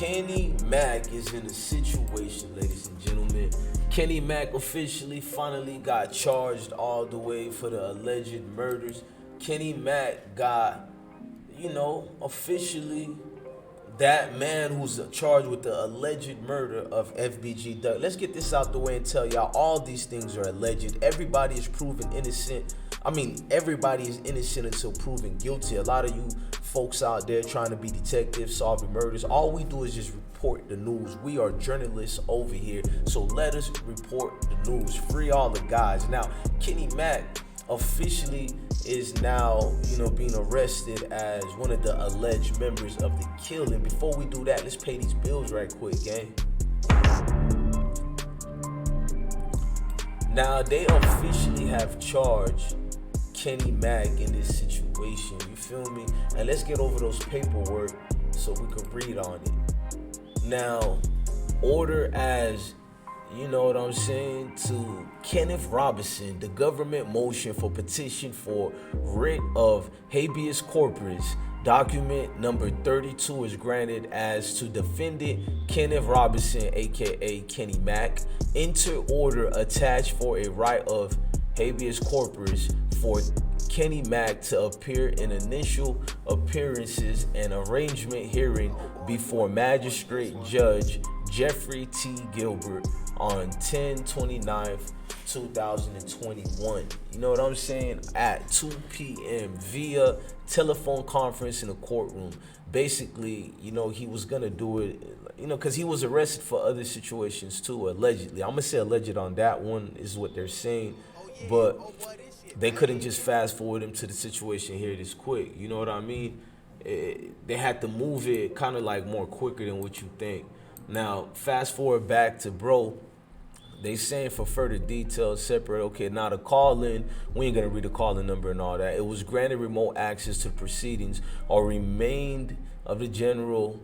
Kenny Mack is in a situation, ladies and gentlemen. Kenny Mack officially finally got charged all the way for the alleged murders. Kenny Mack got, officially that man who's charged with the alleged murder of FBG Duck. Let's get this out the way and tell y'all all these things are alleged. Everybody is proven innocent. Everybody is innocent until proven guilty. A lot of you folks out there trying to be detectives, solving murders, all we do is just report the news. We are journalists over here, so let us report the news. Free all the guys. Now, Kenny Mack officially is now, being arrested as one of the alleged members of the killing. Before we do that, let's pay these bills right quick, gang. Now, they officially have charged Kenny Mack in this situation, you feel me? And let's get over those paperwork so we can read on it. Now, order as, to Kenneth Robinson, the government motion for petition for writ of habeas corpus, document number 32 is granted as to defendant Kenneth Robinson, aka Kenny Mack. Enter order attached for a right of habeas corpus for Kenny Mack to appear in initial appearances and arraignment hearing before Magistrate Judge Jeffrey T. Gilbert on 10/29/2021. You know what I'm saying? At 2 p.m. via telephone conference in a courtroom. Basically, he was gonna do it, because he was arrested for other situations too, allegedly. I'm gonna say alleged on that one is what they're saying, but they couldn't just fast forward him to the situation here this quick. You know what I mean? They had to move it kind of like more quicker than what you think. Now, fast forward back to bro. They saying for further details separate. Okay, now the call-in, we ain't gonna read the call-in number and all that. It was granted remote access to the proceedings or remained of the general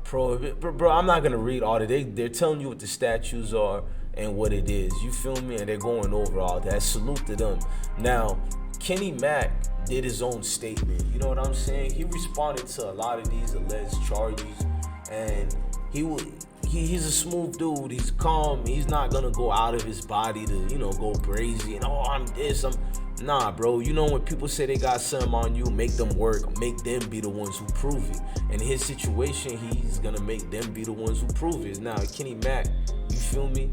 prohibit. Bro, I'm not gonna read all that. They're telling you what the statutes are and what it is. You feel me? And they're going over all that. Salute to them. Now, Kenny Mack did his own statement. You know what I'm saying? He responded to a lot of these alleged charges, and he's a smooth dude. He's calm. He's not gonna go out of his body to, go crazy and I'm this. Nah, bro. When people say they got something on you, make them work. Make them be the ones who prove it. In his situation, he's gonna make them be the ones who prove it. Now, Kenny Mack, you feel me?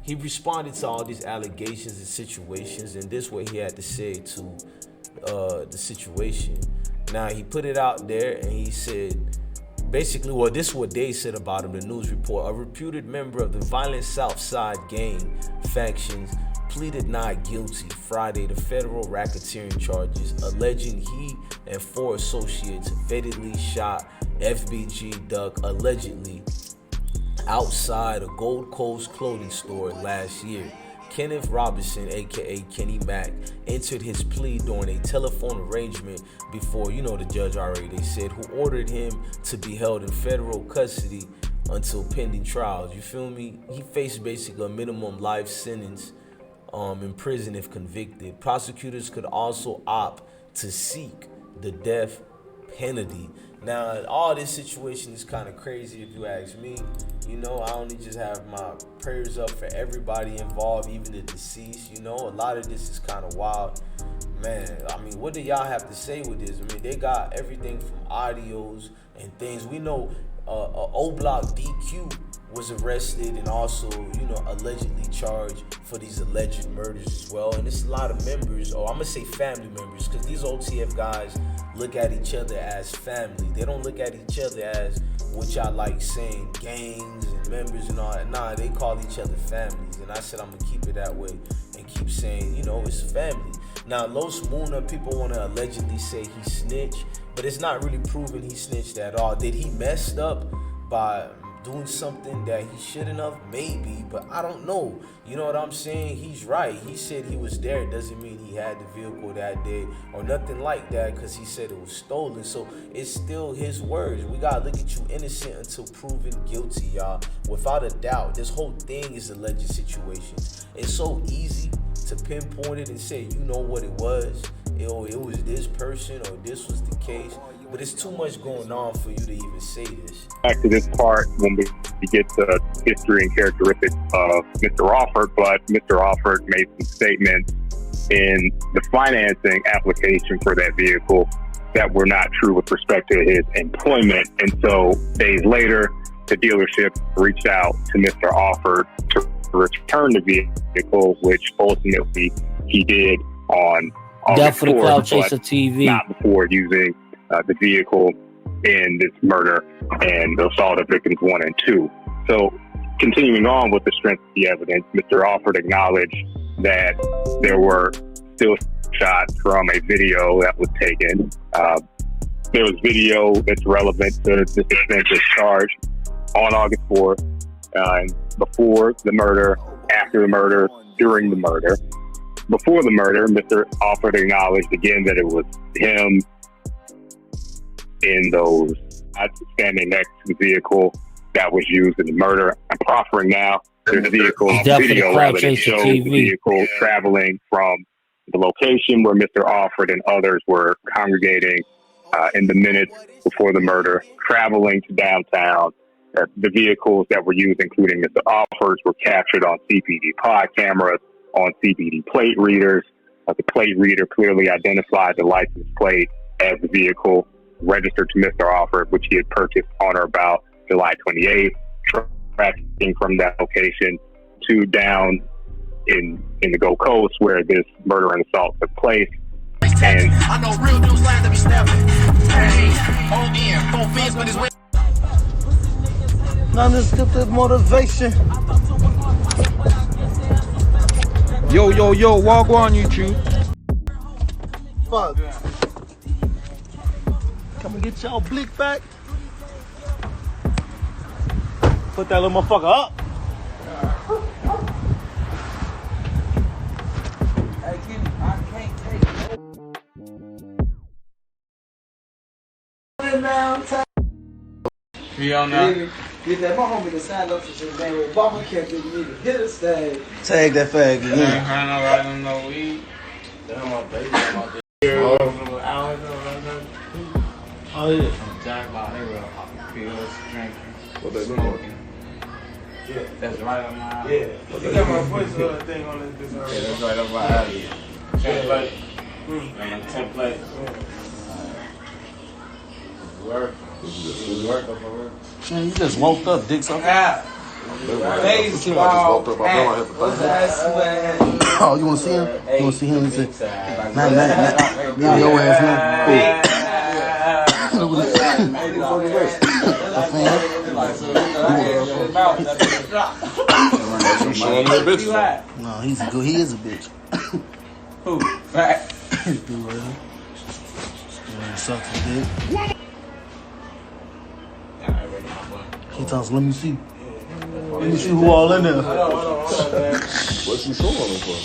He responded to all these allegations and situations, and this what he had to say to the situation. Now, he put it out there, and he said, basically, this is what they said about him, the news report. A reputed member of the violent Southside gang factions pleaded not guilty Friday to federal racketeering charges, alleging he and 4 associates fatally shot FBG Duck allegedly outside a Gold Coast clothing store last year. Kenneth Robinson, aka Kenny Mack, entered his plea during a telephone arrangement before, the judge already, they said, who ordered him to be held in federal custody until pending trials. You feel me? He faced basically a minimum life sentence in prison if convicted. Prosecutors could also opt to seek the death penalty. Now, all this situation is kind of crazy if you ask me. I only just have my prayers up for everybody involved, even the deceased. A lot of this is kind of wild. Man, what do y'all have to say with this? They got everything from audios and things. We know O-Block DQ was arrested and also, allegedly charged for these alleged murders as well. And it's a lot of members, or I'm going to say family members, because these OTF guys look at each other as family. They don't look at each other as what y'all like saying, gangs and members and all that. Nah, they call each other families. And I said I'm going to keep it that way and keep saying, it's family. Now, Los Muna, people want to allegedly say he snitched, but it's not really proven he snitched at all. Did he messed up by doing something that he shouldn't have? Maybe, but I don't know. You know what I'm saying? He's right. He said he was there. It doesn't mean he had the vehicle that day or nothing like that, because he said it was stolen. So it's still his words. We gotta look at you innocent until proven guilty, y'all. Without a doubt, this whole thing is alleged situations. It's so easy to pinpoint it and say, what it was. It was this person or this was the case. but it's too much going on for you to even say this. Back to this part when we get to history and characteristics of Mr. Alford, but Mr. Alford made some statements in the financing application for that vehicle that were not true with respect to his employment. And so days later, the dealership reached out to Mr. Alford to return the vehicle, which ultimately he did on August 4th, but not before using the vehicle in this murder and the assault of victims 1 and 2. So continuing on with the strength of the evidence, Mr. Alford acknowledged that there were still shots from a video that was taken. There was video that's relevant to this offensive charge on August 4th, before the murder, after the murder, during the murder. Before the murder, Mr. Alford acknowledged again that it was him in those standing next to the vehicle that was used in the murder. I'm proffering now. There's a vehicle video that shows the vehicle traveling from the location where Mr. Alford and others were congregating in the minutes before the murder, traveling to downtown. The vehicles that were used, including Mr. Alford's, were captured on CPD pod cameras, on CPD plate readers. The plate reader clearly identified the license plate as the vehicle registered to Mr. Alford, which he had purchased on or about July 28th, tracking from that location to down in the Gold Coast where this murder and assault took place. And I know real news land to be stepping. Now let's get the motivation. Yo, walk on YouTube. Fuck. Come and get y'all blick back. Put that little motherfucker up. We on now. Get that my homie to sign up for some man with Obama can't get me to hit us tag. Tag that fag again. I don't know weed. Oh yeah. Jack Law, they were pills, drinking. What they smoking? Yeah. That's right on my alley. Yeah. You got my voice thing on this. Yeah, that's right up my alley. Template. And a template. Work. Work up over. Man, you just woke up, dick sucker. Baseball. Oh, you wanna see him? You wanna see him? He said, nah, your ass now. No, he's a good. He is a bitch. Who? Fact. Sucks a dick. He tells, let me see. Let me see who all in there. What you showing him for?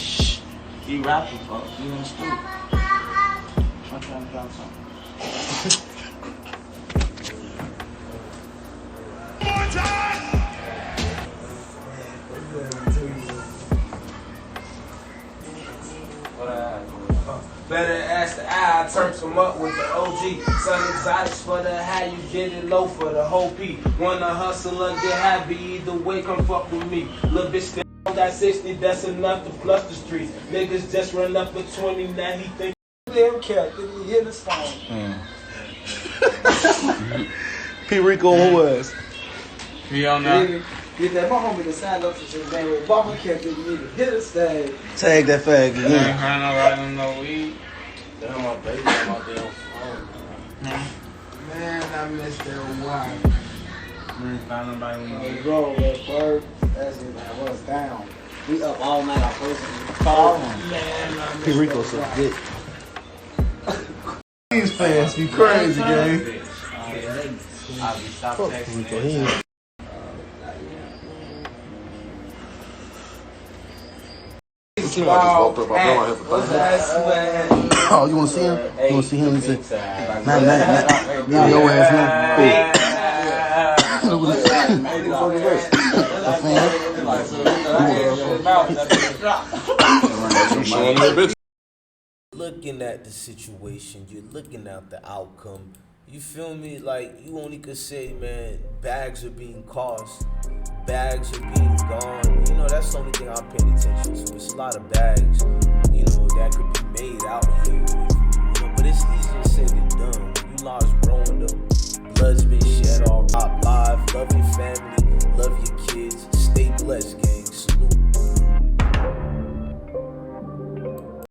He rapping, fuck. He in the street. I'm trying to drop something. Better ask the eye, I turned him up with the OG. Some exotics for the high, you get it low for the whole P. Wanna hustle or get happy, either way, come fuck with me. Little bitch still got 60, that's enough to flush the streets. Niggas just run up for 20, now he think damn cat, did he hit his phone? P. Rico, who was? We on now. Get that my homie to sign up for some man with Obama can't get me to hit us tag. Tag that fag again. I don't know weed. Damn, my baby on my damn phone. Man, I missed that wife. Find nobody when you Bro, that bird, that's it, man. What's down? We up all night, our first man. P. Rico said dick. These fans be crazy, gang. I'll be stopped texting. Oh, you wanna see him? You wanna see him? He said, nah, your ass Looking at the situation, you're looking at the outcome. You feel me? Like, you only could say, man, bags are being cost, bags are being gone. You know, that's the only thing I'm paying attention to. It's a lot of bags, you know, that could be made out here. You know, but it's easier said than done. You lost growing up, blood's been shed all live. Love your family, love your kids, stay blessed.